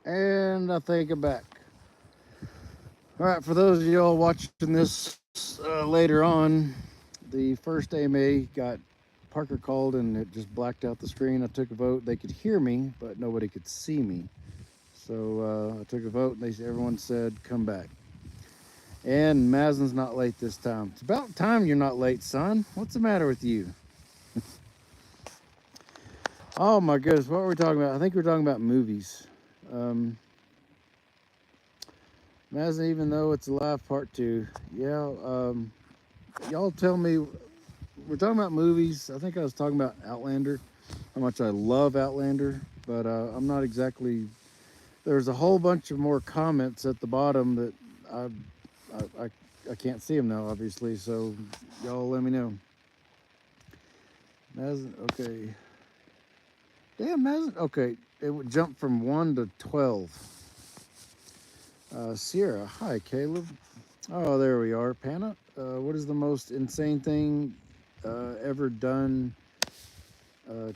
And I think I'm back. All right, for those of y'all watching this later on, the first AMA got Parker called and it just blacked out the screen. I took a vote. They could hear me, but nobody could see me. So I took a vote and everyone said, come back. And Mazen's not late this time. It's about time you're not late, son. What's the matter with you? Oh my goodness, what were we talking about? I think we were talking about movies. Mazen, even though it's a live part two, yeah. Y'all tell me, we're talking about movies. I think I was talking about Outlander, how much I love Outlander, but I'm not exactly. There's a whole bunch of more comments at the bottom that I can't see them now, obviously. So y'all let me know. Mazen, okay. Damn, Mazen. Okay, it would jump from 1 to 12. Sierra, hi, Caleb. Oh, there we are. Panna, what is the most insane thing ever done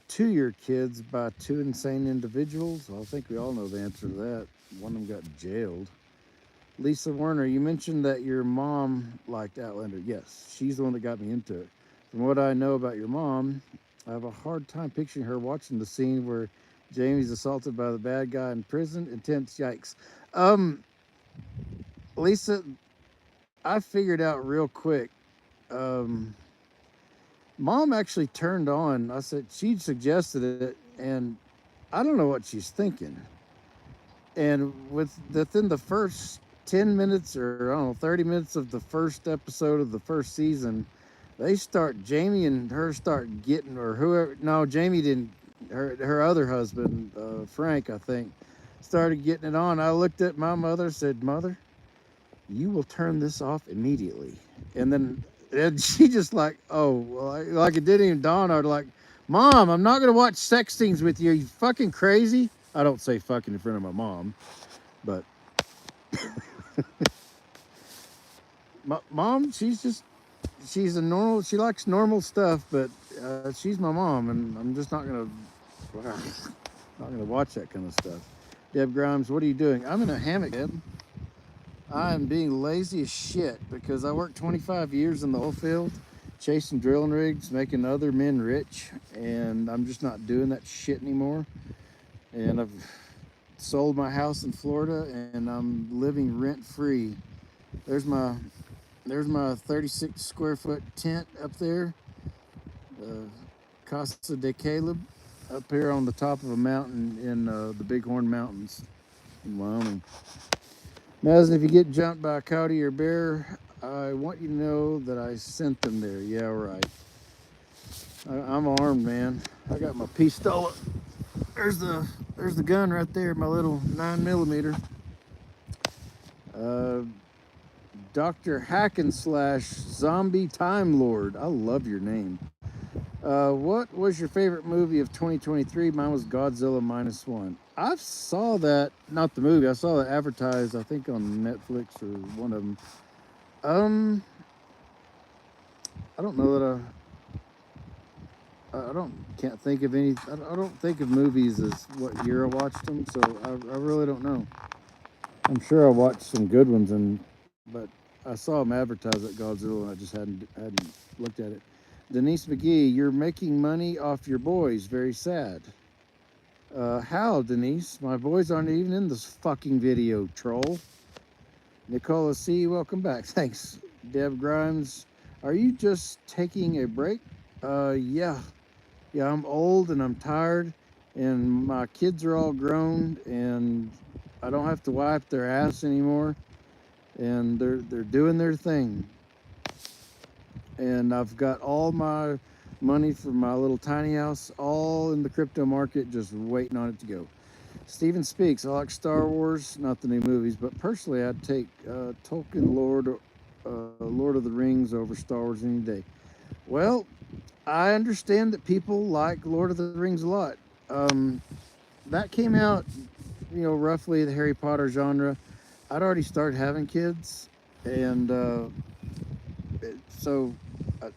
to your kids by two insane individuals? Well, I think we all know the answer to that. One of them got jailed. Lisa Werner, you mentioned that your mom liked Outlander. Yes, she's the one that got me into it. From what I know about your mom, I have a hard time picturing her watching the scene where Jamie's assaulted by the bad guy in prison. Intense, yikes. Lisa, I figured out real quick. Um, Mom actually turned on. I said she suggested it, and I don't know what she's thinking. And within the first 10 minutes or I don't know 30 minutes of the first episode of the first season, they start Jamie and her start getting or whoever. No, Jamie didn't. Her other husband, Frank, I think, started getting it on. I looked at my mother, said, "Mother, you will turn this off immediately." And she just like, oh, well, like it didn't even dawn on her. Like, Mom, I'm not gonna watch sex scenes with you. Are you fucking crazy? I don't say fucking in front of my mom, but my mom, she's a normal. She likes normal stuff, but she's my mom, and I'm just not gonna watch that kind of stuff. Deb Grimes, what are you doing? I'm in a hammock, Deb. I'm being lazy as shit because I worked 25 years in the oil field, chasing drilling rigs, making other men rich, and I'm just not doing that shit anymore. And I've sold my house in Florida, and I'm living rent free. There's my there's my 36 square foot tent up there, uh, Casa de Caleb, up here on the top of a mountain in the Bighorn Mountains in Wyoming. Mazen, if you get jumped by a coyote or bear, I want you to know that I sent them there. Yeah, right. I'm armed, man. I got my pistola. There's the gun right there, my little 9mm. Uh, Dr. Hacken slash Zombie Time Lord. I love your name. What was your favorite movie of 2023? Mine was Godzilla Minus One. I saw that, not the movie. I saw that advertised, I think, on Netflix or one of them. Um, I don't know that I don't can't think of any. I don't think of movies as what year I watched them, so I really don't know. I'm sure I watched some good ones, but I saw them advertised at Godzilla, and I just hadn't looked at it. Denise McGee, you're making money off your boys. Very sad. How, Denise? My boys aren't even in this fucking video, troll. Nicola C, welcome back. Thanks. Deb Grimes, are you just taking a break? Yeah. Yeah, I'm old and I'm tired, and my kids are all grown, and I don't have to wipe their ass anymore, and they're doing their thing. And I've got all my money for my little tiny house all in the crypto market, just waiting on it to go. Steven Speaks, I like Star Wars, not the new movies, but personally I'd take Tolkien Lord of the Rings over Star Wars any day. Well, I understand that people like Lord of the Rings a lot. That came out, roughly the Harry Potter genre. I'd already started having kids, and so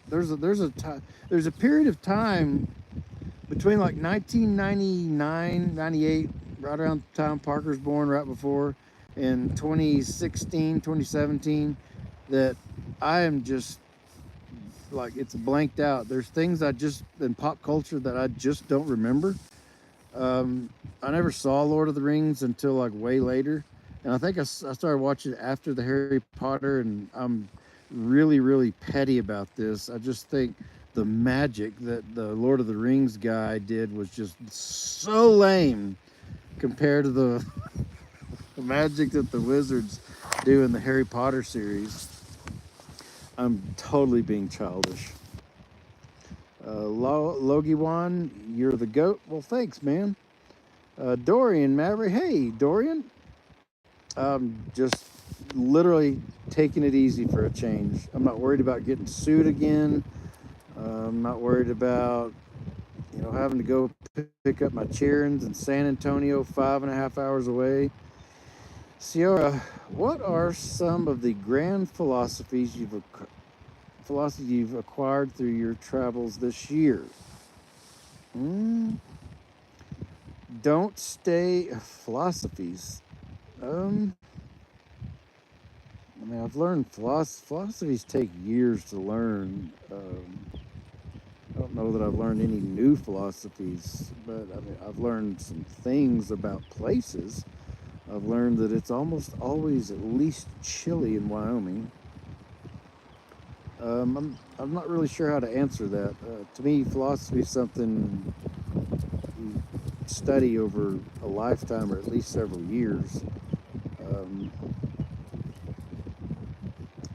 there's a period of time between like 1999, 98. right around the time Parker's born, right before, in 2016, 2017, that I am just like, it's blanked out. There's things I just, in pop culture, that I just don't remember. Um, I never saw Lord of the Rings until like way later. And I think I started watching it after the Harry Potter, and I'm really, really petty about this. I just think the magic that the Lord of the Rings guy did was just so lame compared to the magic that the wizards do in the Harry Potter series. I'm totally being childish. Logiwan, you're the goat. Well, thanks, man. Dorian Maverick. Hey, Dorian. Just literally taking it easy for a change. I'm not worried about getting sued again. I'm not worried about, having to go pick up my cheerings in San Antonio, 5.5 hours away. Sierra, what are some of the grand philosophies you've acquired through your travels this year? Mm, don't stay philosophies. Um, I mean, I've learned philosophies take years to learn. I don't know that I've learned any new philosophies, but I mean, I've learned some things about places. I've learned that it's almost always at least chilly in Wyoming. I'm not really sure how to answer that. To me, philosophy is something you study over a lifetime or at least several years. Um,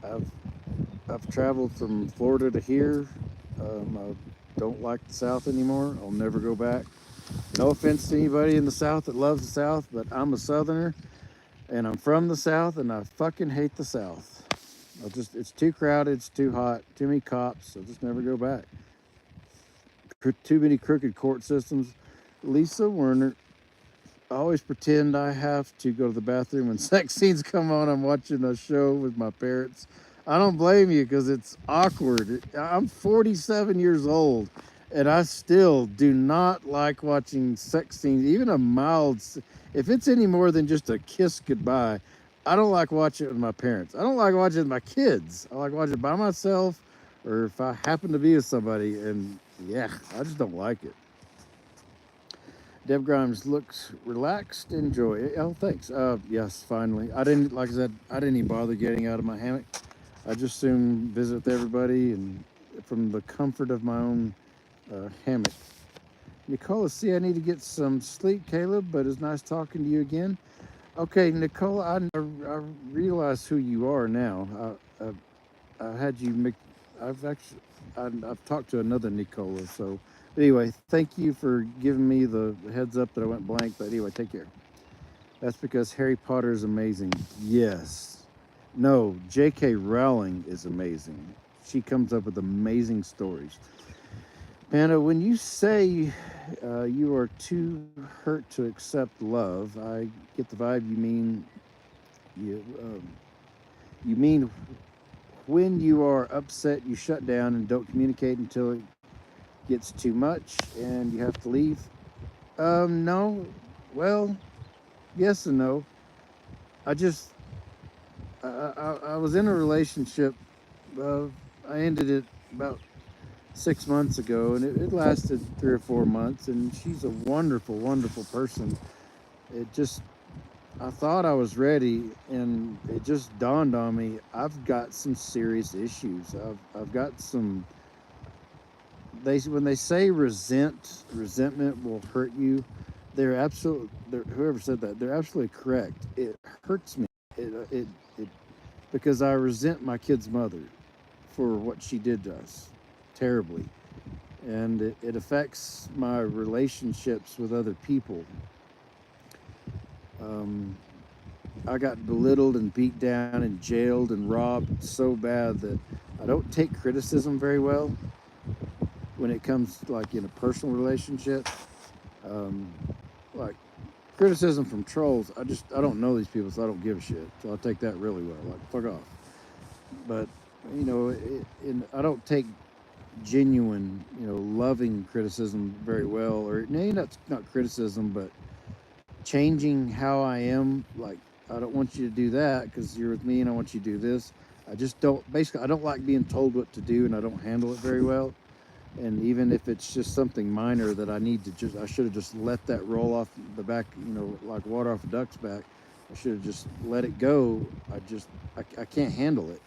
I've I've traveled from Florida to here. I don't like the South anymore. I'll never go back. No offense to anybody in the South that loves the South, but I'm a Southerner and I'm from the South and I fucking hate the South. It's too crowded, it's too hot, too many cops. I'll just never go back. Too many crooked court systems. Lisa Werner, I always pretend I have to go to the bathroom when sex scenes come on. I'm watching a show with my parents. I don't blame you because it's awkward. I'm 47 years old and I still do not like watching sex scenes, even a mild, if it's any more than just a kiss goodbye. I don't like watching it with my parents. I don't like watching it with my kids. I like watching it by myself or if I happen to be with somebody. And yeah, I just don't like it. Deb Grimes looks relaxed. Enjoy it. Oh, thanks. Yes, finally. Like I said, I didn't even bother getting out of my hammock. I just soon visit with everybody and from the comfort of my own hammock. Nicola, see, I need to get some sleep, Caleb, but it's nice talking to you again. Okay, Nicola, I realize who you are now. I had you make, I've actually, I've talked to another Nicola. So, anyway, thank you for giving me the heads up that I went blank. But anyway, take care. That's because Harry Potter is amazing. Yes. No, J.K. Rowling is amazing. She comes up with amazing stories. Panda, when you say you are too hurt to accept love, I get the vibe you, um, you mean when you are upset, you shut down and don't communicate until it gets too much and you have to leave. No. Well, yes and no. I just I was in a relationship. Uh, I ended it about 6 months ago, and it lasted 3 or 4 months. And she's a wonderful, wonderful person. It just I thought I was ready, and it just dawned on me. I've got some serious issues. I've got some. When they say resentment will hurt you, they're absolutely. Whoever said that, they're absolutely correct. It hurts me. It because I resent my kid's mother for what she did to us terribly. And it affects my relationships with other people. Um, I got belittled and beat down and jailed and robbed so bad that I don't take criticism very well when it comes like in a personal relationship. Um, like criticism from trolls, I don't know these people, so I don't give a shit. So I'll take that really well. Like fuck off. But I don't take genuine, loving criticism very well, or not criticism, but changing how I am. Like, I don't want you to do that because you're with me and I want you to do this. I just don't, basically, I don't like being told what to do and I don't handle it very well. And even if it's just something minor that I need to just, I should have just let that roll off the back, like water off a duck's back. I should have just let it go. I can't handle it.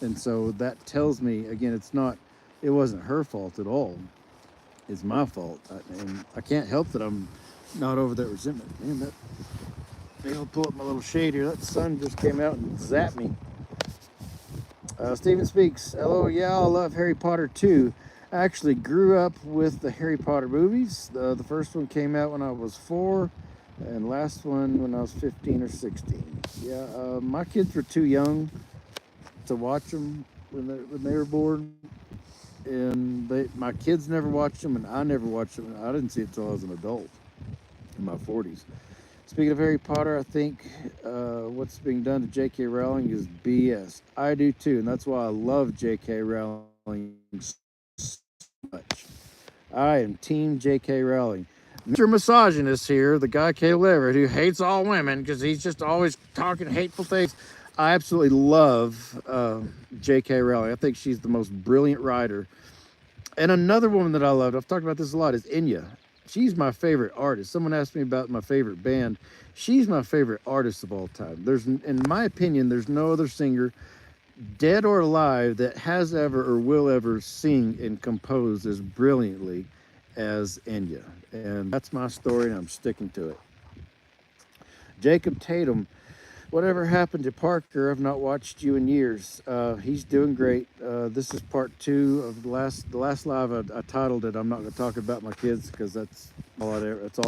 And so that tells me, again, it wasn't her fault at all. It's my fault. And I can't help that I'm not over that resentment. Man, maybe I'll pull up my little shade here. That sun just came out and zapped me. Steven speaks. Hello, yeah, I love Harry Potter too. I actually grew up with the Harry Potter movies. The first one came out when I was 4, and last one when I was 15 or 16. Yeah, my kids were too young to watch them when they were born, and my kids never watched them, and I never watched them. I didn't see it until I was an adult in my 40s. Speaking of Harry Potter, I think what's being done to J.K. Rowling is BS. I do too, and that's why I love J.K. Rowling so much. I am Team J.K. Rowling. Mr. Misogynist here, the guy Caleb Everett, who hates all women because he's just always talking hateful things. I absolutely love J.K. Rowling. I think she's the most brilliant writer. And another woman that I loved, I've talked about this a lot, is Enya. She's my favorite artist. Someone asked me about my favorite band. She's my favorite artist of all time. In my opinion, there's no other singer, dead or alive, that has ever or will ever sing and compose as brilliantly as Enya. And that's my story, and I'm sticking to it. Jacob Tatum. Whatever happened to Parker? I've not watched you in years. He's doing great. This is part 2 of the last live. I titled it, "I'm not going to talk about my kids," because that's all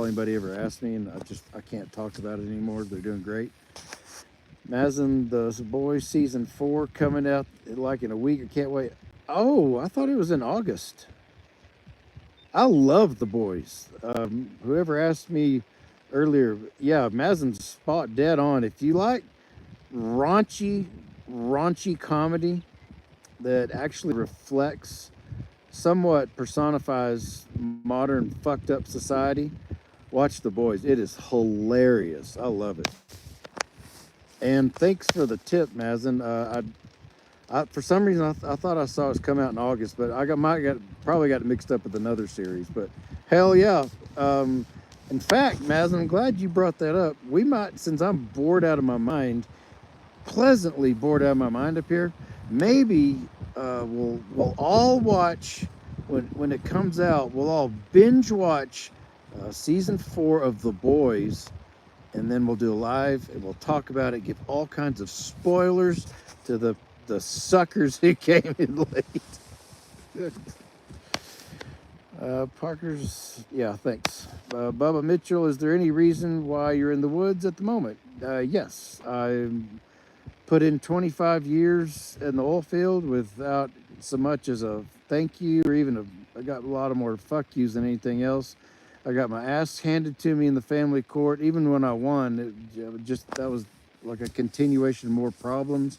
anybody ever asked me, and I can't talk about it anymore. They're doing great. Mazen, the Boys season 4 coming out like in a week. I can't wait. Oh, I thought it was in August. I love The Boys. Whoever asked me earlier, yeah, Mazen's spot dead on. If you like raunchy comedy that actually reflects, somewhat personifies modern fucked up society, watch The Boys. It is hilarious. I love it. And thanks for the tip, Mazen. I for some reason I thought I saw it come out in August, but probably got it mixed up with another series. But hell yeah. In fact, Mazen, I'm glad you brought that up. We might, since I'm bored out of my mind, pleasantly bored out of my mind up here, maybe we'll all watch when it comes out. We'll all binge watch season 4 of The Boys, and then we'll do a live and we'll talk about it, give all kinds of spoilers to the suckers who came in late. Parker's, yeah, thanks. Bubba Mitchell, is there any reason why you're in the woods at the moment? Yes, I put in 25 years in the oil field without so much as a thank you, or even I got a lot of more fuck yous than anything else. I got my ass handed to me in the family court. Even when I won, that was like a continuation of more problems.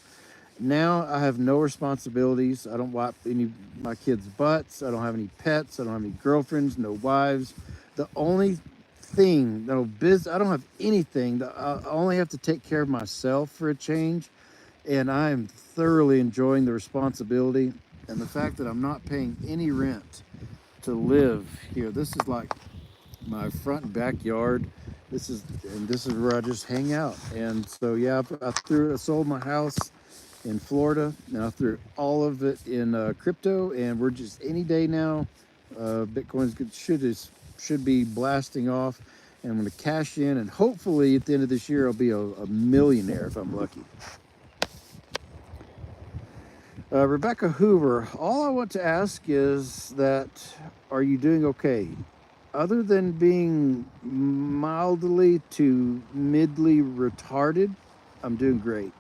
Now I have no responsibilities. I don't wipe any of my kids' butts. I don't have any pets. I don't have any girlfriends, no wives. The only thing, no business, I don't have anything. I only have to take care of myself for a change. And I am thoroughly enjoying the responsibility and the fact that I'm not paying any rent to live here. This is like my front and backyard. This is where I just hang out. And so yeah, I sold my house in Florida. Now I threw all of it in crypto, and we're just any day now. Bitcoin's should be blasting off, and I'm going to cash in, and hopefully at the end of this year I'll be a millionaire if I'm lucky. Rebecca Hoover, all I want to ask is that, are you doing okay? Other than being mildly to midly retarded, I'm doing great.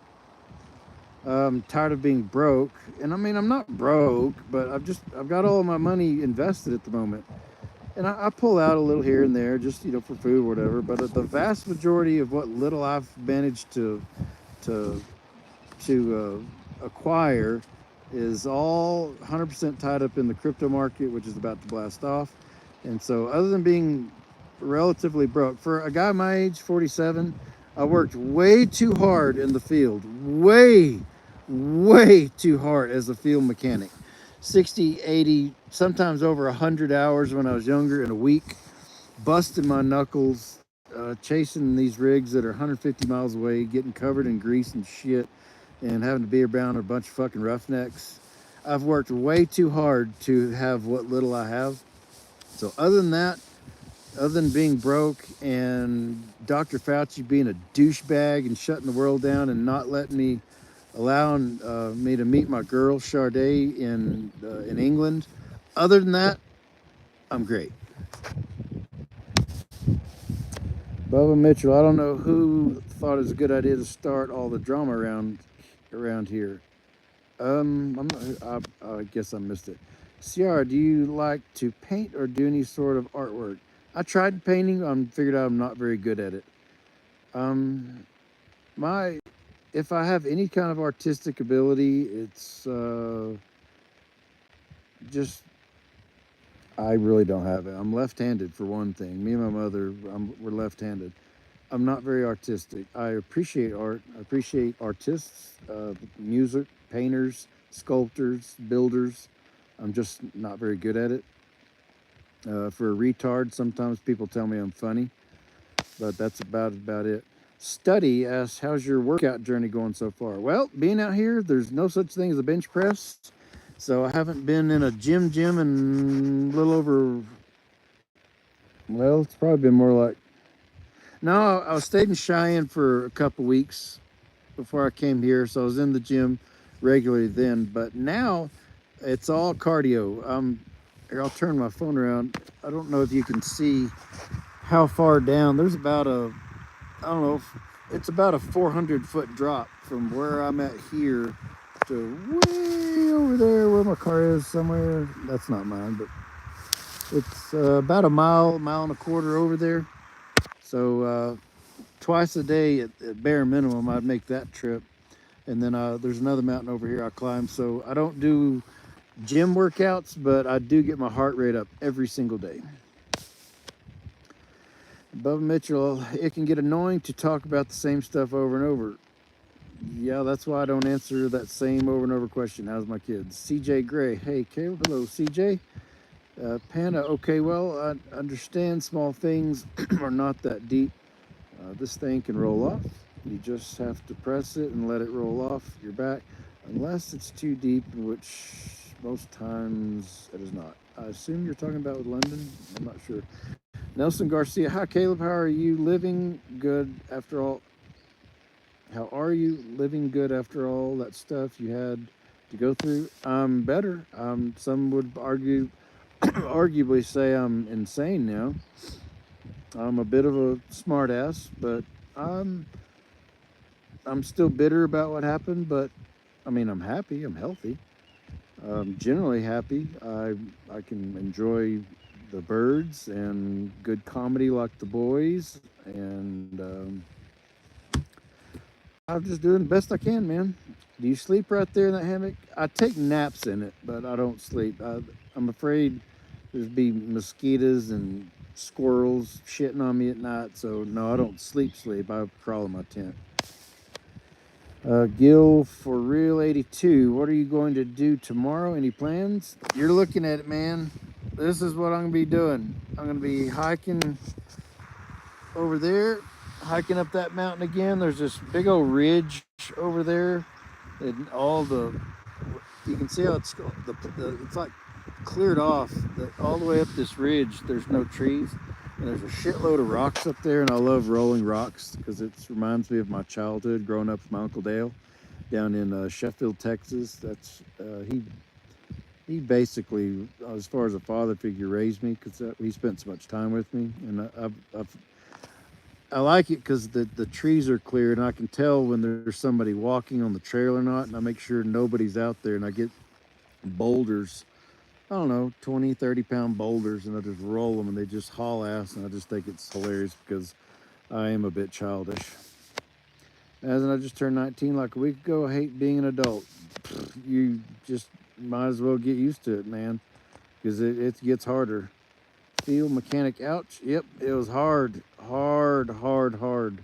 I'm tired of being broke, and I mean, I'm not broke, but I've got all of my money invested at the moment, and I pull out a little here and there, just for food or whatever. But the vast majority of what little I've managed to acquire is all 100% tied up in the crypto market, which is about to blast off. And so, other than being relatively broke. For a guy my age, 47, I worked way too hard in the field. Way too hard as a field mechanic. 60, 80, sometimes over 100 hours when I was younger in a week, busting my knuckles, chasing these rigs that are 150 miles away, getting covered in grease and shit, and having to be around a bunch of fucking roughnecks. I've worked way too hard to have what little I have. So other than being broke and Dr. Fauci being a douchebag and shutting the world down and not letting me, allowing me to meet my girl Sade in England. Other than that, I'm great. Bubba Mitchell, I don't know who thought it was a good idea to start all the drama around here. I guess I missed it. Ciara, do you like to paint or do any sort of artwork? I tried painting. I figured out I'm not very good at it. Um, my if I have any kind of artistic ability, it's just I really don't have it. I'm left-handed for one thing. Me and my mother, we're left-handed. I'm not very artistic. I appreciate art. I appreciate artists, music, painters, sculptors, builders. I'm just not very good at it. For a retard, sometimes people tell me I'm funny, but that's about it. Study asks, how's your workout journey going so far? Well, being out here, there's no such thing as a bench press. So I haven't been in a gym in a little over, well, it's probably been more like, no, I was stayed in Cheyenne for a couple weeks before I came here. So I was in the gym regularly then, but now it's all cardio. Here, I'll turn my phone around. I don't know if you can see how far down. There's about I don't know, it's about a 400-foot drop from where I'm at here to way over there where my car is somewhere. That's not mine, but it's about a mile and a quarter over there. So twice a day at bare minimum, I'd make that trip. And then there's another mountain over here I climb. So I don't do gym workouts, but I do get my heart rate up every single day. Bubba Mitchell, it can get annoying to talk about the same stuff over and over. Yeah, that's why I don't answer that same over and over question. How's my kids? CJ Gray. Hey, Caleb. Hello, CJ. Panda. Okay, well, I understand small things are not that deep. This thing can roll off. You just have to press it and let it roll off your back, unless it's too deep, which most times it is not. I assume you're talking about with London. I'm not sure. Nelson Garcia. Hi, Caleb. How are you living good after all? How are you living good after all that stuff you had to go through? I'm better. Some would arguably say I'm insane now. I'm a bit of a smartass, but I'm I'm still bitter about what happened. But I mean, I'm happy. I'm healthy. Generally happy. I can enjoy the birds and good comedy like The Boys, and I'm just doing the best I can, man. Do you sleep right there in that hammock? I take naps in it, but I don't sleep. I'm afraid there's be mosquitoes and squirrels shitting on me at night. So no, I don't sleep. I crawl in my tent. Gil for real 82. What are you going to do tomorrow? Any plans? You're looking at it, man. This is what I'm gonna be doing. I'm gonna be hiking over there, hiking up that mountain again. There's this big old ridge over there, and all the you can see how it's like cleared off all the way up this ridge. There's no trees, and there's a shitload of rocks up there. And I love rolling rocks because it reminds me of my childhood growing up with my Uncle Dale down in Sheffield, Texas. That's he basically, as far as a father figure, raised me because he spent so much time with me, and I like it because the trees are clear and I can tell when there's somebody walking on the trail or not, and I make sure nobody's out there, and I get boulders, I don't know, 20, 30-pound boulders, and I just roll them and they just haul ass, and I just think it's hilarious because I am a bit childish. As in, I just turned 19 like a week ago. I hate being an adult. You just might as well get used to it, man, because it gets harder. Field mechanic, ouch. Yep, it was hard, hard, hard, hard.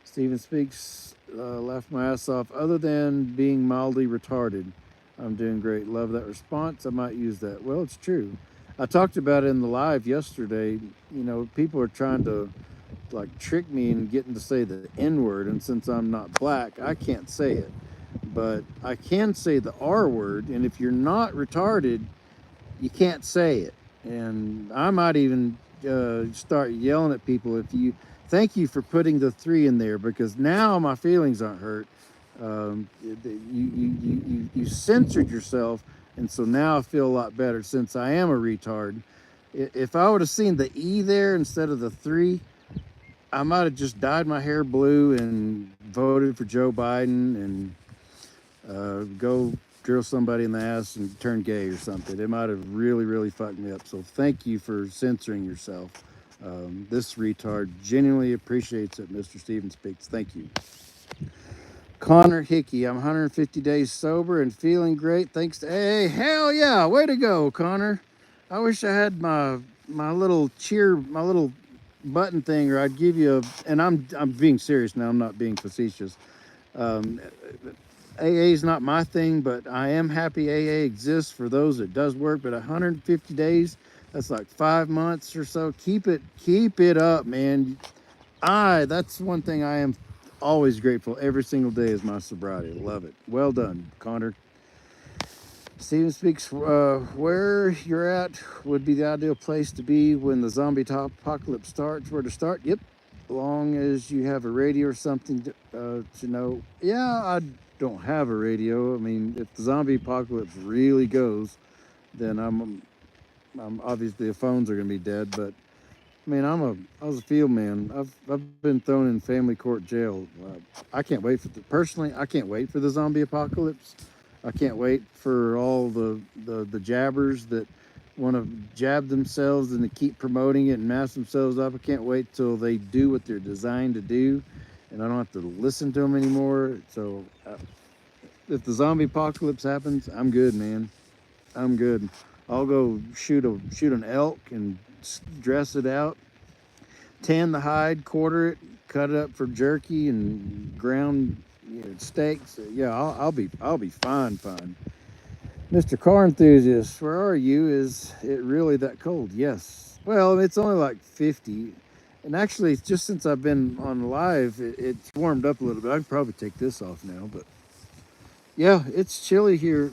Steven speaks, laughed my ass off. Other than being mildly retarded, I'm doing great. Love that response. I might use that. Well, it's true. I talked about it in the live yesterday. You know, people are trying to like trick me and getting to say the N word, and since I'm not black, I can't say it. But I can say the R word, and if you're not retarded, you can't say it. And I might even start yelling at people if you. Thank you for putting the 3 in there because now my feelings aren't hurt. You censored yourself, and so now I feel a lot better since I am a retard. If I would have seen the E there instead of the 3, I might have just dyed my hair blue and voted for Joe Biden and go drill somebody in the ass and turn gay or something. It might have really, really fucked me up. So thank you for censoring yourself. This retard genuinely appreciates it, Mr. Steven Speaks. Thank you. Connor Hickey, I'm 150 days sober and feeling great. Thanks to hey, hell yeah, way to go, Connor. I wish I had my little my little button thing, or I'd give you a. And I'm being serious now. I'm not being facetious. AA is not my thing, but I am happy AA exists for those it does work. But 150 days, that's like 5 months or so. Keep it up, man. That's one thing I am always grateful every single day is my sobriety. Love it. Well done, Connor. Steven speaks, where you're at would be the ideal place to be when the zombie apocalypse starts. Where to start? Yep. As long as you have a radio or something to know. Yeah, I don't have a radio. I mean, if the zombie apocalypse really goes, then I'm obviously the phones are gonna be dead. But I mean, I was a field man. I've been thrown in family court jail. I can't wait for personally. I can't wait for the zombie apocalypse. I can't wait for all the jabbers that want to jab themselves and to keep promoting it and mask themselves up. I can't wait till they do what they're designed to do, and I don't have to listen to them anymore. So, if the zombie apocalypse happens, I'm good, man. I'm good. I'll go shoot an elk and dress it out, tan the hide, quarter it, cut it up for jerky and ground steaks. Yeah, I'll be fine. Mr. Car Enthusiast, where are you? Is it really that cold? Yes. Well, it's only like 50. And actually, just since I've been on live, it's warmed up a little bit. I can probably take this off now, but yeah, it's chilly here.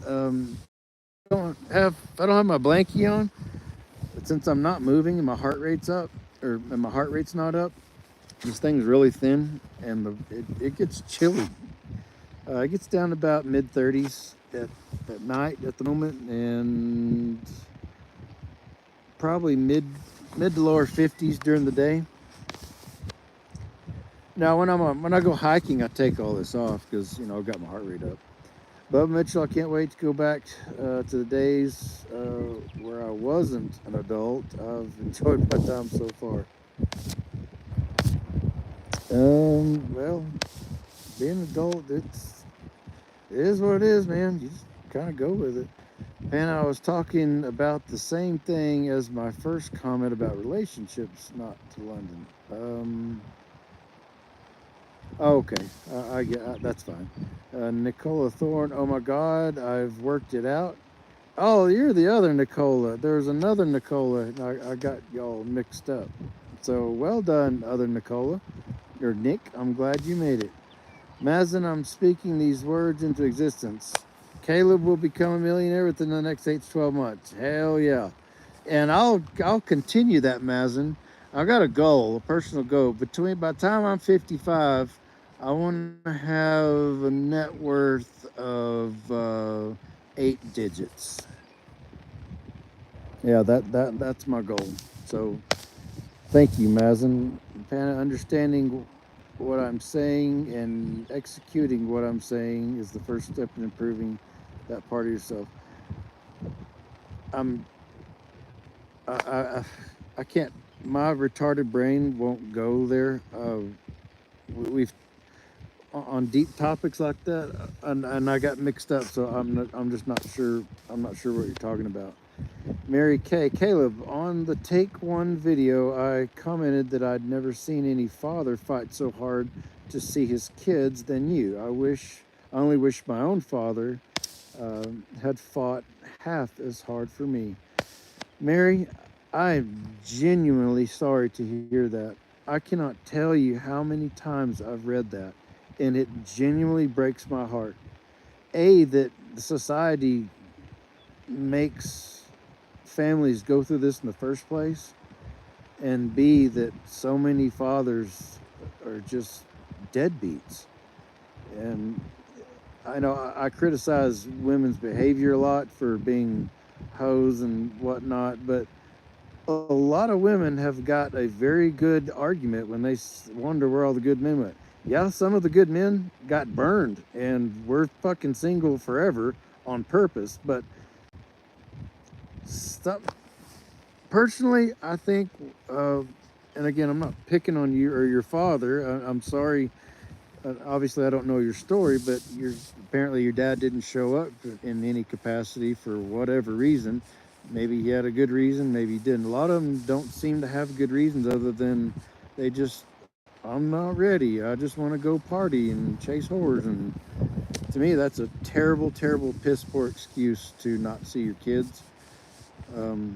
I don't have my blankie on, but since I'm not moving and my heart rate's up, and my heart rate's not up, this thing's really thin, and it gets chilly. It gets down to about mid 30s at night at the moment, and probably mid to lower 50s during the day. Now, when I go hiking, I take all this off because I've got my heart rate up. Bubba Mitchell, I can't wait to go back to the days where I wasn't an adult. I've enjoyed my time so far. Well, being an adult, it is what it is, man. You just kind of go with it. And I was talking about the same thing as my first comment about relationships, not to London. Okay, I get that's fine. Nicola Thorne, oh my God, I've worked it out. Oh, you're the other Nicola. There's another Nicola. I got y'all mixed up. So well done, other Nicola. Or Nick, I'm glad you made it. Mazen, I'm speaking these words into existence. Caleb will become a millionaire within the next 8 to 12 months. Hell yeah. And I'll continue that, Mazen. I've got a goal, a personal goal. By the time I'm 55, I want to have a net worth of 8 digits. Yeah, that's my goal. So thank you, Mazen. Understanding what I'm saying and executing what I'm saying is the first step in improving that part of yourself. I can't. My retarded brain won't go there. We've on deep topics like that, and I got mixed up. So I'm just not sure. I'm not sure what you're talking about. Mary K. Caleb, on the Take One video, I commented that I'd never seen any father fight so hard to see his kids than you. I only wish my own father had fought half as hard for me. Mary, I'm genuinely sorry to hear that. I cannot tell you how many times I've read that, and it genuinely breaks my heart. A, that society makes families go through this in the first place, and B, that so many fathers are just deadbeats. And I know I criticize women's behavior a lot for being hoes and whatnot, but a lot of women have got a very good argument when they wonder where all the good men went. Yeah, some of the good men got burned and we're fucking single forever on purpose, but stop. Personally, I think, and again, I'm not picking on you or your father. I'm sorry. Obviously, I don't know your story, but apparently your dad didn't show up in any capacity for whatever reason. Maybe he had a good reason, maybe he didn't. A lot of them don't seem to have good reasons other than they just, I'm not ready. I just want to go party and chase whores. And to me, that's a terrible, terrible, piss poor excuse to not see your kids. So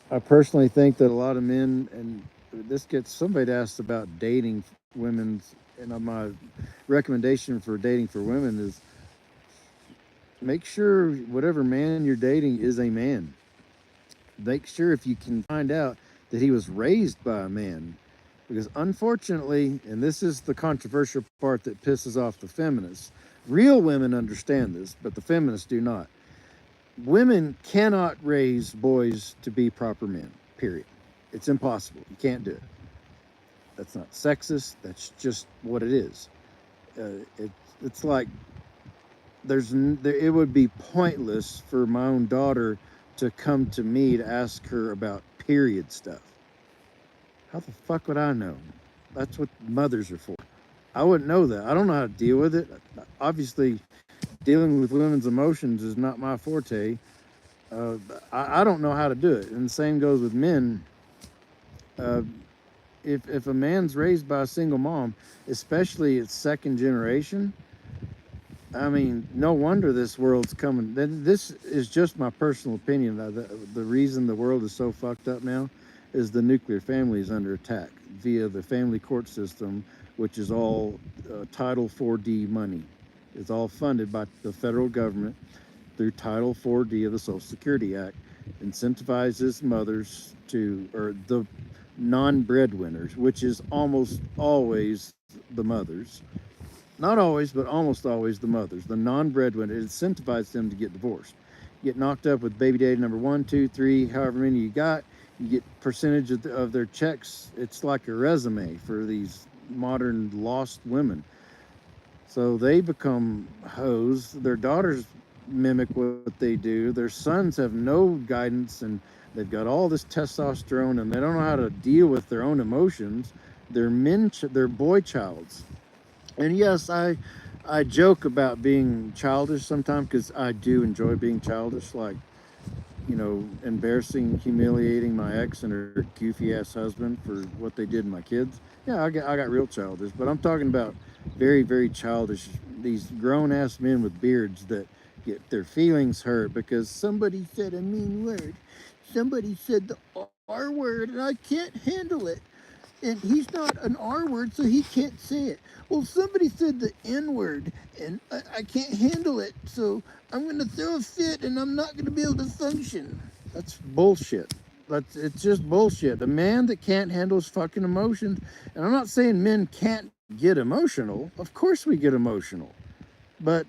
I personally think that a lot of men, and this gets, somebody asked about dating women's, and my recommendation for dating for women is make sure whatever man you're dating is a man. Make sure if you can find out that he was raised by a man. Because unfortunately, and this is the controversial part that pisses off the feminists, real women understand this, but the feminists do not. Women cannot raise boys to be proper men, period. It's impossible. You can't do it. That's not sexist. That's just what it is. It's like it would be pointless for my own daughter to come to me to ask her about period stuff. How the fuck would I know? That's what mothers are for. I wouldn't know that. I don't know how to deal with it. Obviously, dealing with women's emotions is not my forte. I don't know how to do it. And the same goes with men. If a man's raised by a single mom, especially its second generation, I mean, no wonder this world's coming. This is just my personal opinion. The reason the world is so fucked up now is the nuclear family is under attack via the family court system, which is all Title 4D money. It's all funded by the federal government through Title 4D of the Social Security Act, incentivizes mothers to, or the non-breadwinners, which is almost always the mothers. Not always, but almost always the mothers. The non-breadwinner, it incentivizes them to get divorced. You get knocked up with baby daddy number 1, 2, 3, however many you got. You get percentage of their checks. It's like a resume for these modern lost women. So they become hoes. Their daughters mimic what they do. Their sons have no guidance, and they've got all this testosterone, and they don't know how to deal with their own emotions. They're boy childs. And yes, I joke about being childish sometimes because I do enjoy being childish, like, embarrassing, humiliating my ex and her goofy ass husband for what they did to my kids. Yeah, I got real childish, but I'm talking about very, very childish. These grown ass men with beards that get their feelings hurt because somebody said a mean word. Somebody said the R word and I can't handle it. And he's not an R word, so he can't say it. Well, somebody said the N word, and I can't handle it, so I'm going to throw a fit, and I'm not going to be able to function. That's bullshit. It's just bullshit. A man that can't handle his fucking emotions, and I'm not saying men can't get emotional. Of course we get emotional. But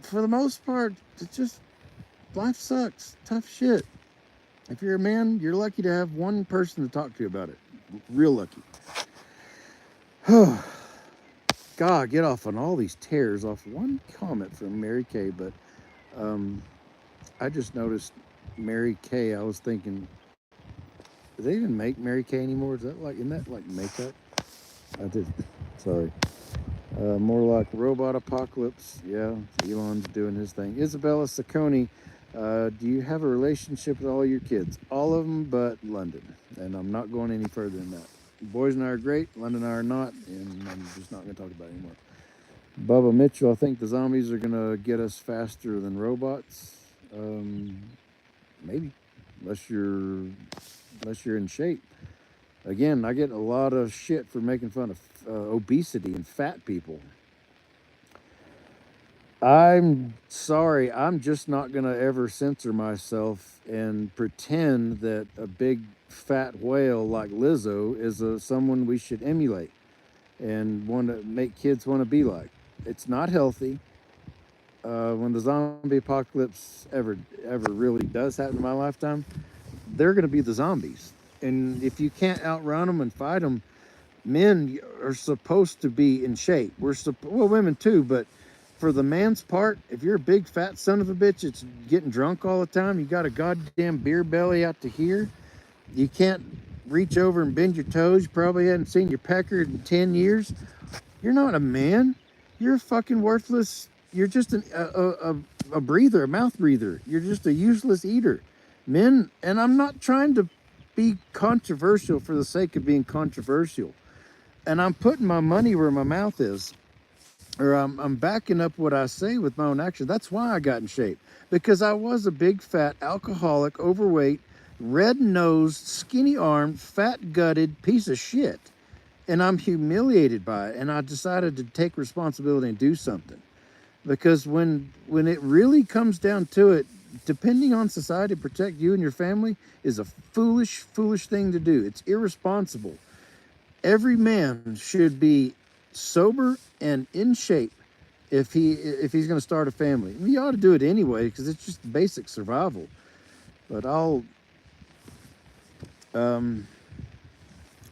for the most part, it's just, life sucks. Tough shit. If you're a man, you're lucky to have one person to talk to about it. Real lucky. God, get off on all these tears off one comment from Mary Kay, but I just noticed Mary Kay. I was thinking, do they even make Mary Kay anymore? Isn't that like makeup? I did. Sorry. More like robot apocalypse. Yeah, Elon's doing his thing. Isabella Sacconi, do you have a relationship with all your kids? All of them but London. And I'm not going any further than that. The boys and I are great. London and I are not. And I'm just not going to talk about it anymore. Bubba Mitchell, I think the zombies are going to get us faster than robots. Maybe. Unless you're in shape. Again, I get a lot of shit for making fun of obesity and fat people. I'm sorry, I'm just not going to ever censor myself and pretend that a big fat whale like Lizzo is someone we should emulate and want to make kids want to be like. It's not healthy. When the zombie apocalypse ever really does happen in my lifetime, they're going to be the zombies. And if you can't outrun them and fight them, men are supposed to be in shape. Well, women too, but for the man's part, if you're a big fat son of a bitch that's getting drunk all the time, you got a goddamn beer belly out to here, you can't reach over and bend your toes, you probably hadn't seen your pecker in 10 years, you're not a man. You're fucking worthless. You're just a breather, a mouth breather. You're just a useless eater. Men, and I'm not trying to be controversial for the sake of being controversial. And I'm putting my money where my mouth is, or I'm backing up what I say with my own action. That's why I got in shape, because I was a big fat alcoholic, overweight, red-nosed, skinny-armed, fat-gutted piece of shit, and I'm humiliated by it. And I decided to take responsibility and do something, because when it really comes down to it, depending on society to protect you and your family is a foolish thing to do. It's irresponsible. Every man should be sober and in shape if he's going to start a family. He ought to do it anyway because it's just basic survival. But um,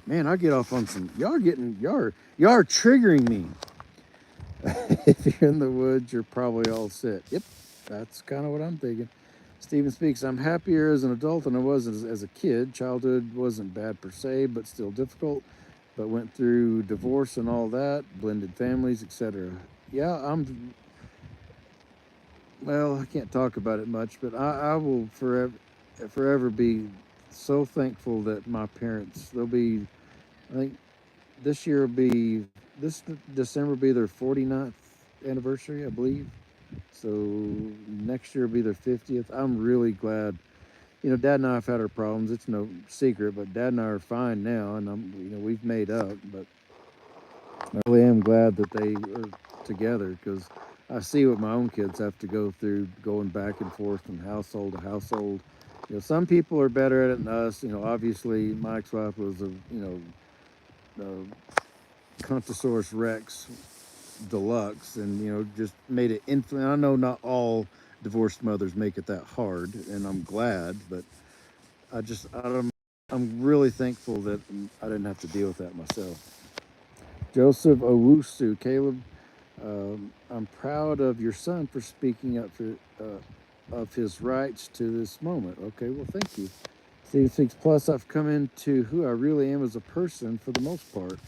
man, I get off on some. Y'all are triggering me. If you're in the woods, you're probably all set. Yep, that's kind of what I'm thinking. Stephen speaks. I'm happier as an adult than I was as a kid. Childhood wasn't bad per se, but still difficult. But went through divorce and all that, blended families, etc. Yeah, well, I can't talk about it much, but I will forever be so thankful that my parents, I think this December will be their 49th anniversary, I believe. So next year will be their 50th. I'm really glad. You know, Dad and I have had our problems. It's no secret, but Dad and I are fine now, and we've made up. But I really am glad that they are together, because I see what my own kids have to go through, going back and forth from household to household. You know, some people are better at it than us. You know, obviously my ex-wife was a Contosaurus Rex deluxe, and just made it infinite. I know not all divorced mothers make it that hard, and I'm glad, but I'm really thankful that I didn't have to deal with that myself. Joseph Owusu, Caleb, I'm proud of your son for speaking up for of his rights to this moment. Okay, well, thank you. Steve 6 Plus, I've come into who I really am as a person for the most part.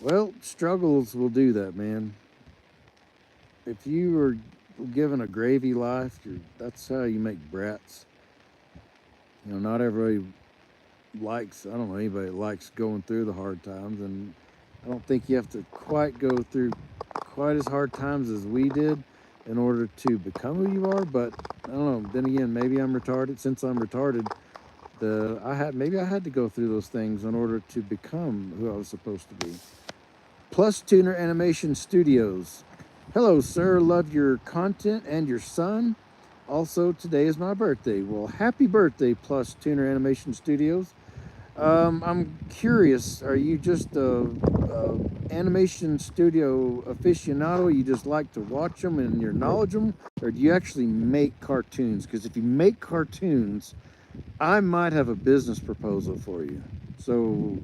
Well, struggles will do that, man. If you are given a gravy life, that's how you make brats. You know, not everybody likes, I don't know anybody that likes going through the hard times, and I don't think you have to quite go through quite as hard times as we did in order to become who you are. But I don't know, then again, maybe I'm retarded. Since I'm retarded, maybe I had to go through those things in order to become who I was supposed to be. Plus Tuner Animation Studios. Hello, sir. Love your content and your son. Also, today is my birthday. Well, happy birthday, Plus Tuner Animation Studios. I'm curious, are you just a animation studio aficionado? You just like to watch them and you're knowledgeable? Or do you actually make cartoons? Because if you make cartoons, I might have a business proposal for you. So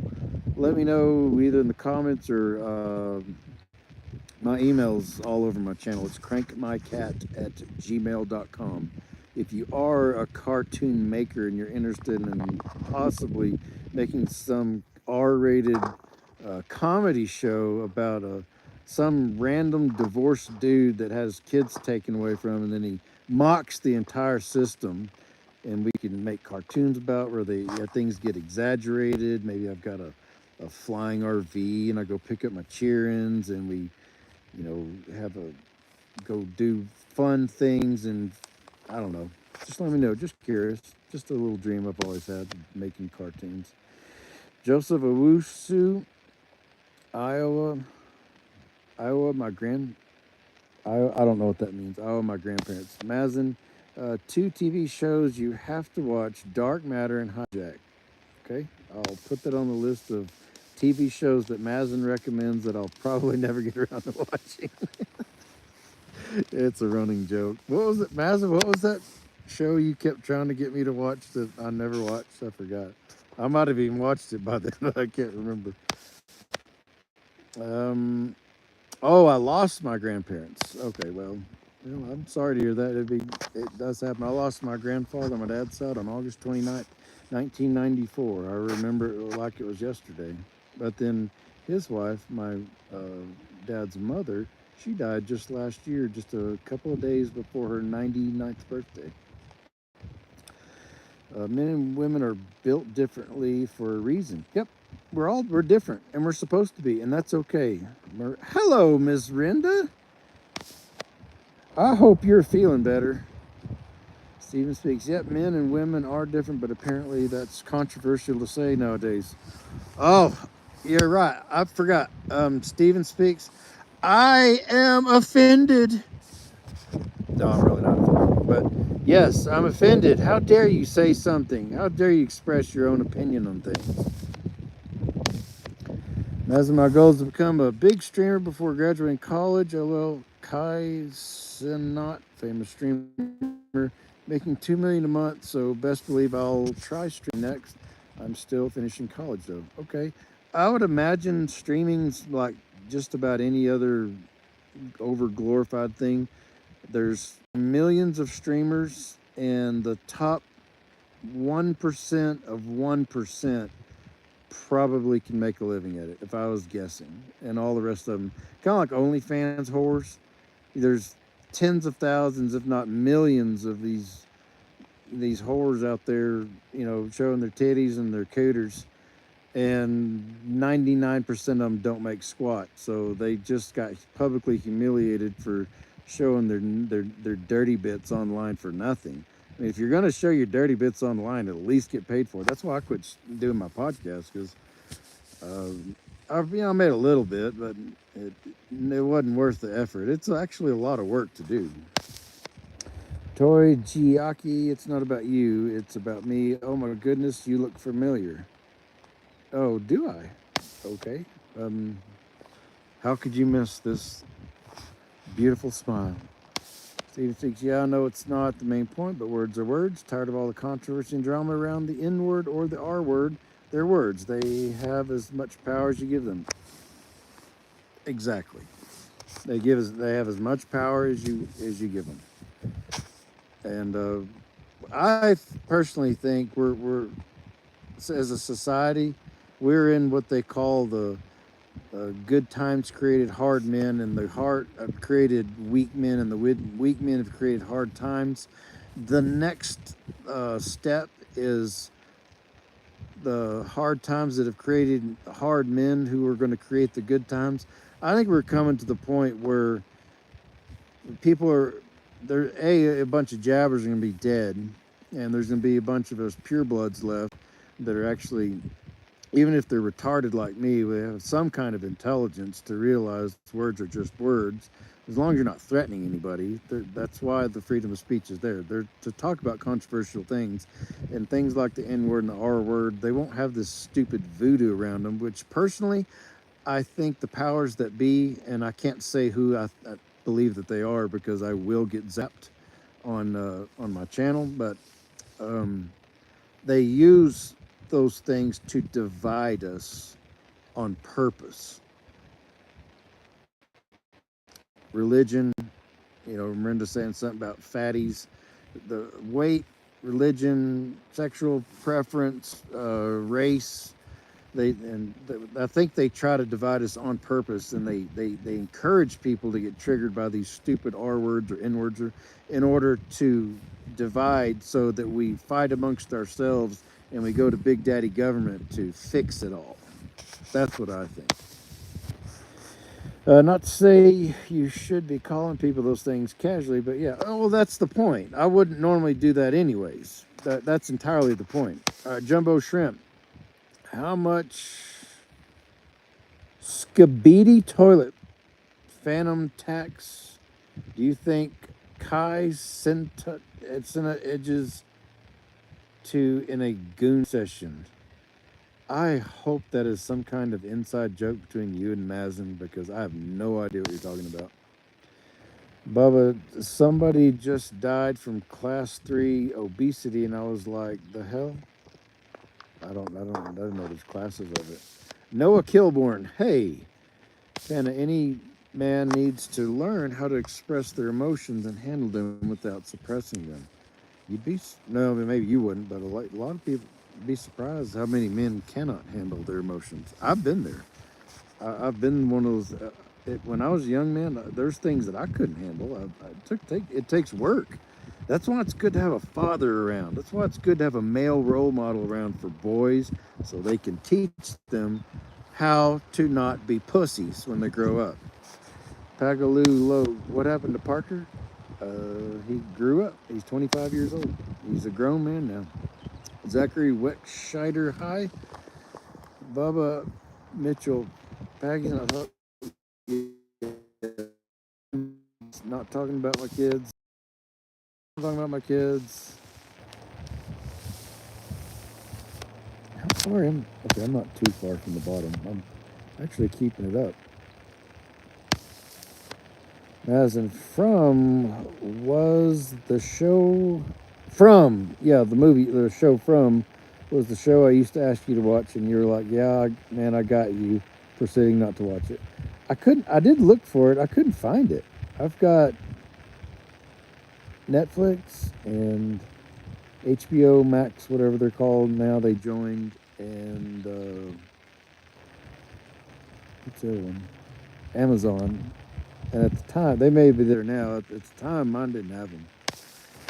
let me know either in the comments or my email's all over my channel. It's crankmycat@gmail.com. If you are a cartoon maker and you're interested in possibly making some R-rated comedy show about some random divorced dude that has kids taken away from him, and then he mocks the entire system. And we can make cartoons about where things get exaggerated. Maybe I've got a flying RV, and I go pick up my cheer-ins, and we, have a go do fun things, and I don't know. Just let me know. Just curious. Just a little dream I've always had, making cartoons. Joseph Owusu, Iowa. Iowa, I don't know what that means. Iowa, my grandparents. Mazen, two TV shows you have to watch: Dark Matter and Hijack. Okay, I'll put that on the list of TV shows that Mazen recommends that I'll probably never get around to watching. It's a running joke. What was it, Mazen? What was that show you kept trying to get me to watch that I never watched? I forgot. I might have even watched it by then, but I can't remember. Um, oh, I lost my grandparents. Okay, well, I'm sorry to hear that. It does happen. I lost my grandfather on my dad's side on August 29th, 1994. I remember it like it was yesterday. But then his wife, my dad's mother, she died just last year, just a couple of days before her 99th birthday. Men and women are built differently for a reason. Yep, we're different, and we're supposed to be, and that's okay. Hello, Miss Rinda. I hope you're feeling better. Stephen speaks. Yep, men and women are different, but apparently that's controversial to say nowadays. Oh, you're right. I forgot. Stephen speaks. I am offended. No, I'm really not offended. But yes, I'm offended. How dare you say something? How dare you express your own opinion on things? As my goal is to become a big streamer before graduating college. LL Kai Sinat, famous streamer, making $2 million a month. So best believe I'll try stream next. I'm still finishing college though. Okay, I would imagine streaming's like just about any other over glorified thing. There's millions of streamers, and the top 1% of 1% probably can make a living at it, if I was guessing. And all the rest of them, kind of like OnlyFans whores. There's tens of thousands, if not millions, of these whores out there, showing their titties and their cooters, and 99% of them don't make squat. So they just got publicly humiliated for showing their dirty bits online for nothing. I mean, if you're going to show your dirty bits online, at least get paid for it. That's why I quit doing my podcast, because I made a little bit, but it wasn't worth the effort. It's actually a lot of work to do. Tori Giaki, it's not about you, it's about me. Oh my goodness, you look familiar. Oh, do I? Okay. How could you miss this beautiful smile? Stephen thinks, yeah, I know it's not the main point, but words are words. Tired of all the controversy and drama around the N word or the R word. They're words. They have as much power as you give them. Exactly. They have as much power as you give them. And I personally think we're as a society, we're in what they call the good times created hard men, and the hard have created weak men, and the weak men have created hard times. The next step is the hard times that have created hard men who are going to create the good times. I think we're coming to the point where people are there. A bunch of jabbers are going to be dead, and there's going to be a bunch of us purebloods left that are actually, even if they're retarded like me, we have some kind of intelligence to realize words are just words. As long as you're not threatening anybody, that's why the freedom of speech is there. They're to talk about controversial things, and things like the N word and the R word. They won't have this stupid voodoo around them, which personally, I think the powers that be, and I can't say who I believe that they are because I will get zapped on my channel, but they use those things to divide us on purpose. Religion, Miranda's saying something about fatties, the weight, religion, sexual preference, race. I think they try to divide us on purpose, and they encourage people to get triggered by these stupid R words or N words, or in order to divide, so that we fight amongst ourselves and we go to Big Daddy government to fix it all. That's what I think. Not to say you should be calling people those things casually, but yeah. Oh, well, that's the point. I wouldn't normally do that anyways. That's entirely the point. Jumbo shrimp. How much Skibidi toilet phantom tax do you think Kai sent edges to in a goon session? I hope that is some kind of inside joke between you and Mazen, because I have no idea what you're talking about. Bubba, somebody just died from class 3 obesity, and I was like, the hell? I don't know there's classes of it. Noah Kilborn, hey, Hannah, any man needs to learn how to express their emotions and handle them without suppressing them. You'd be, no, maybe you wouldn't, but a lot of people be surprised how many men cannot handle their emotions. I've been there. I've been one of those. When I was a young man, there's things that I couldn't handle. It takes work. That's why it's good to have a father around. That's why it's good to have a male role model around for boys, so they can teach them how to not be pussies when they grow up. Pagaloo Low, what happened to Parker? He grew up. He's 25 years old. He's a grown man now. Zachary Wetscheider, hi. Bubba Mitchell, Paggy, not talking about my kids. Not talking about my kids. How far am I? Okay, I'm not too far from the bottom. I'm actually keeping it up. As in From was the show From, yeah, the show From was the show I used to ask you to watch, and you were like, yeah, man, I got you, proceeding not to watch it. I did look for it. I couldn't find it. I've got Netflix and HBO Max, whatever they're called now. They joined, and what's the other one? Amazon. And at the time, they may be there now. At the time, mine didn't have them.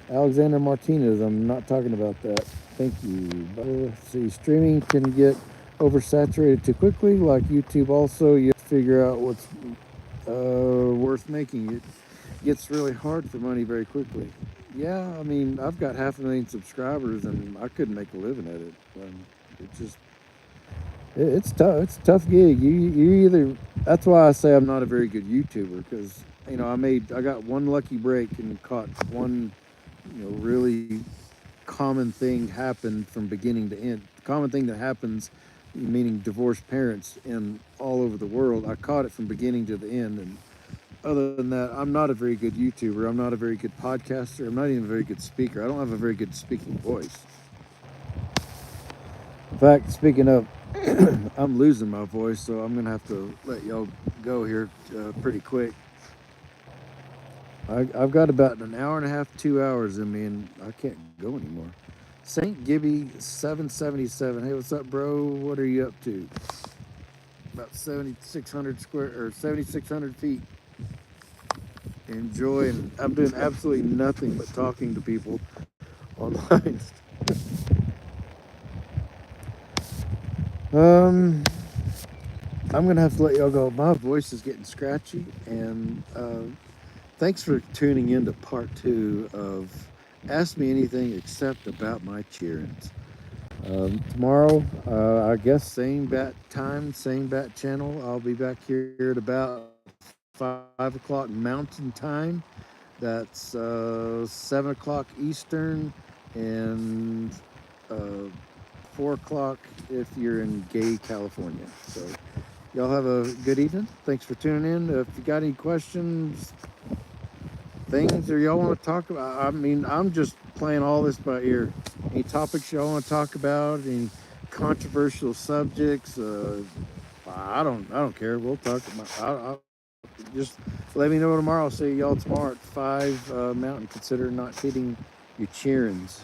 Alexander Martinez, I'm not talking about that. Thank you. Let's see, streaming can get oversaturated too quickly, like YouTube also. You have to figure out what's worth making. It gets really hard for money very quickly. Yeah, I mean, I've got 500,000 subscribers, and I couldn't make a living at it. It just, it's tough. It's a tough gig. You either. That's why I say I'm not a very good YouTuber, because I got one lucky break and caught one really common thing happened from beginning to end. Common thing that happens, meaning divorced parents in all over the world. I caught it from beginning to the end, and other than that, I'm not a very good YouTuber. I'm not a very good podcaster. I'm not even a very good speaker. I don't have a very good speaking voice. In fact, speaking of, I'm losing my voice, so I'm gonna have to let y'all go here pretty quick. I've got about an hour and a half, 2 hours in me, and I can't go anymore. St. Gibby 777. Hey, what's up, bro? What are you up to? About 7,600 feet. Enjoying. I'm doing absolutely nothing but talking to people online. I'm gonna have to let y'all go. My voice is getting scratchy, and thanks for tuning in to part 2 of Ask Me Anything Except About My Cheerings. Tomorrow, I guess same bat time, same bat channel. I'll be back here at about 5 o'clock Mountain Time. That's 7 o'clock Eastern, and 4 o'clock if you're in gay California. So y'all have a good evening. Thanks for tuning in. If you got any questions, things or y'all want to talk about, I mean, I'm just playing all this by ear. Any topics y'all want to talk about, any controversial subjects, I don't care. We'll talk about, just let me know tomorrow. I'll see y'all tomorrow at 5 Mountain. Consider not hitting your cheerings.